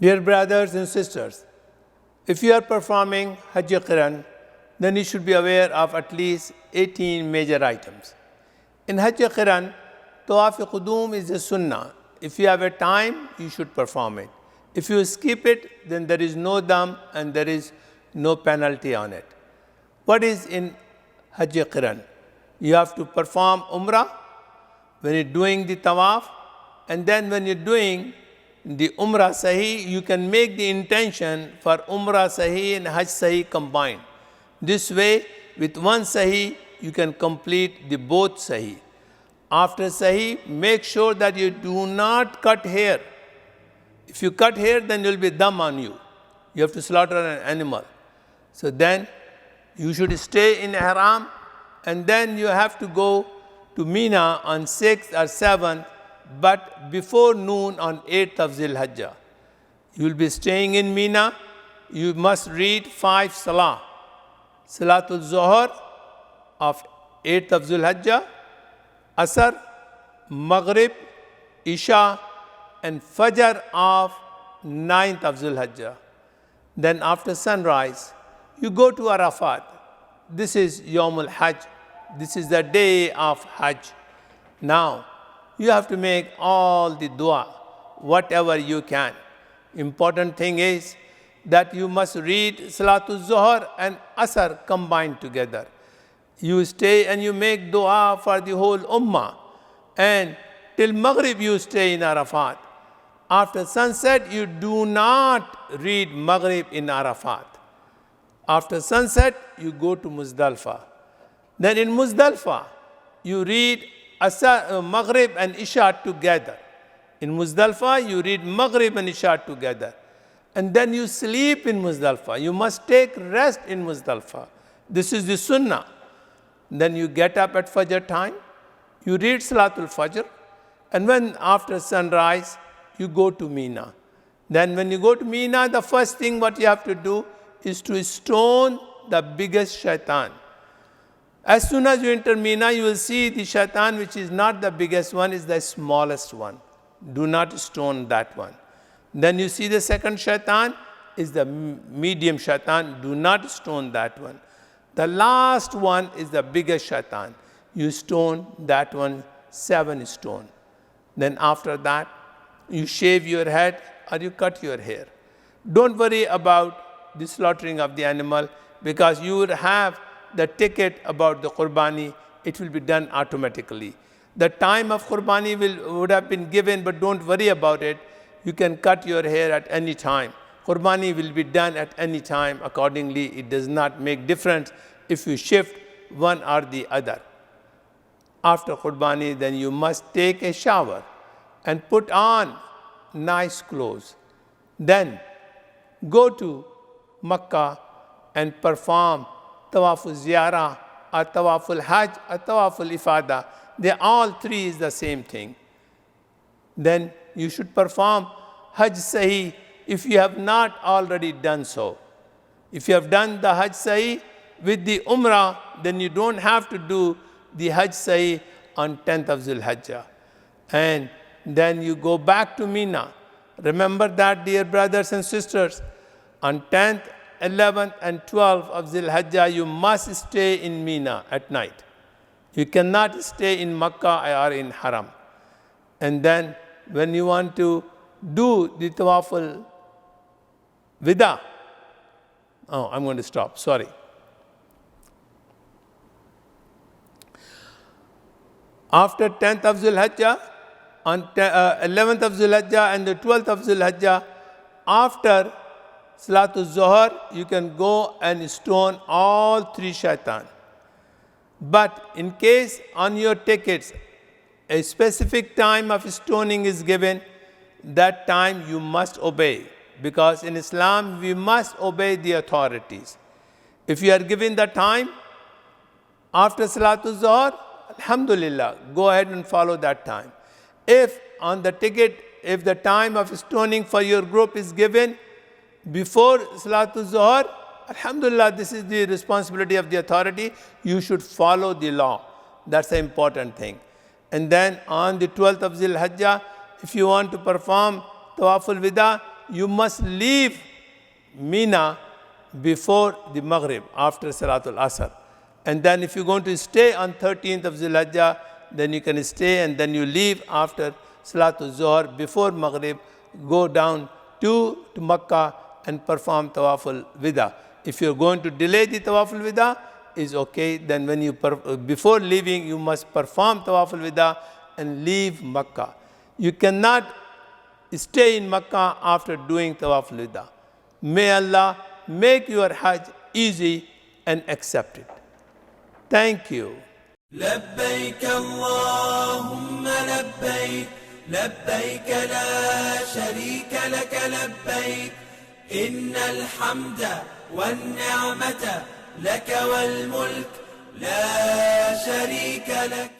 Dear brothers and sisters, if you are performing Hajj Qiran, then you should be aware of at least 18 major items. In Hajj Qiran, Tawaf Qudum is a sunnah. If you have a time, you should perform it. If you skip it, then there is no dam and there is no penalty on it. What is in Hajj Qiran? You have to perform Umrah when you're doing the Tawaf, and then when you're doing the Umrah Sahi, you can make the intention for Umrah Sahi and Hajj Sahi combined. This way, with one Sahi, you can complete the both Sahi. After Sahi, make sure that you do not cut hair. If you cut hair, then you'll be dam on you. You have to slaughter an animal. So then, you should stay in Ihram, and then you have to go to Mina on 6th or 7th, but before noon on 8th of Zil Hajjah. You will be staying in Mina. You must read 5 Salah. Salatul Zuhr of 8th of Zul Hajjah, Asr, Maghrib, Isha, and Fajr of 9th of Zul Hajjah. Then after sunrise, you go to Arafat. This is Yawmul Hajj. This is the day of Hajj. Now, you have to make all the dua, whatever you can. Important thing is that you must read Salatul Zuhr and Asr combined together. You stay and you make dua for the whole ummah. And till Maghrib you stay in Arafat. After sunset, you do not read Maghrib in Arafat. After sunset, you go to Muzdalifah. Then in Muzdalifah, you read Maghrib and Isha together. In Muzdalifah, you read Maghrib and Isha together. And then you sleep in Muzdalifah. You must take rest in Muzdalifah. This is the sunnah. Then you get up at Fajr time. You read Salatul Fajr. And when after sunrise, you go to Mina. Then when you go to Mina, the first thing what you have to do is to stone the biggest shaitan. As soon as you enter Mina, you will see the shaitan, which is not the biggest one, is the smallest one. Do not stone that one. Then you see the second shaitan is the medium shaitan. Do not stone that one. The last one is the biggest shaitan. You stone that one 7 stone. Then after that, you shave your head or you cut your hair. Don't worry about the slaughtering of the animal, because you would have the ticket about the Qurbani. It will be done automatically. The time of Qurbani would have been given, but don't worry about it. You can cut your hair at any time. Qurbani will be done at any time. Accordingly, it does not make difference if you shift one or the other. After Qurbani, then you must take a shower and put on nice clothes. Then go to Makkah and perform Tawaful Ziyarah or Tawaful Hajj or Tawaful Ifada. They all three is the same thing. Then you should perform Hajj Sahi if you have not already done so. If you have done the Hajj Sahi with the Umrah, then you don't have to do the Hajj Sahi on 10th of Zul Hajjah. And then you go back to Mina. Remember that, dear brothers and sisters, on 10th, 11th and 12th of Zul Hajjah, you must stay in Mina at night. You cannot stay in Makkah or in Haram. And then when you want to do the Tawaful Wida, I'm going to stop, sorry. After 10th of Zul Hajjah, on 11th of Zul Hajjah and the 12th of Zul Hajjah, after Salatul Zuhr, you can go and stone all 3 shaitan. But in case on your tickets, a specific time of stoning is given, that time you must obey. Because in Islam, we must obey the authorities. If you are given the time after Salatul Zuhr, Alhamdulillah, go ahead and follow that time. If on the ticket, if the time of stoning for your group is given before Salatul Zuhr, Alhamdulillah, this is the responsibility of the authority. You should follow the law. That's the important thing. And then on the 12th of Zil Hajjah, if you want to perform Tawaful Wida, you must leave Mina before the Maghrib, after Salatul Asr. And then if you're going to stay on 13th of Zul-Hijjah, then you can stay, and then you leave after Salatul Zuhr, before Maghrib, go down to Makkah and perform Tawaful Wida. If you're going to delay the Tawaful Wida, is okay. Then when you before leaving, you must perform Tawaful Wida and leave Makkah. You cannot stay in Makkah after doing Tawaful Wida. May Allah make your Hajj easy and accepted. Thank you. لبيك اللهم لبيك لبيك لا شريك لك لبيك إن الحمد والنعمة لك والملك لا شريك لك.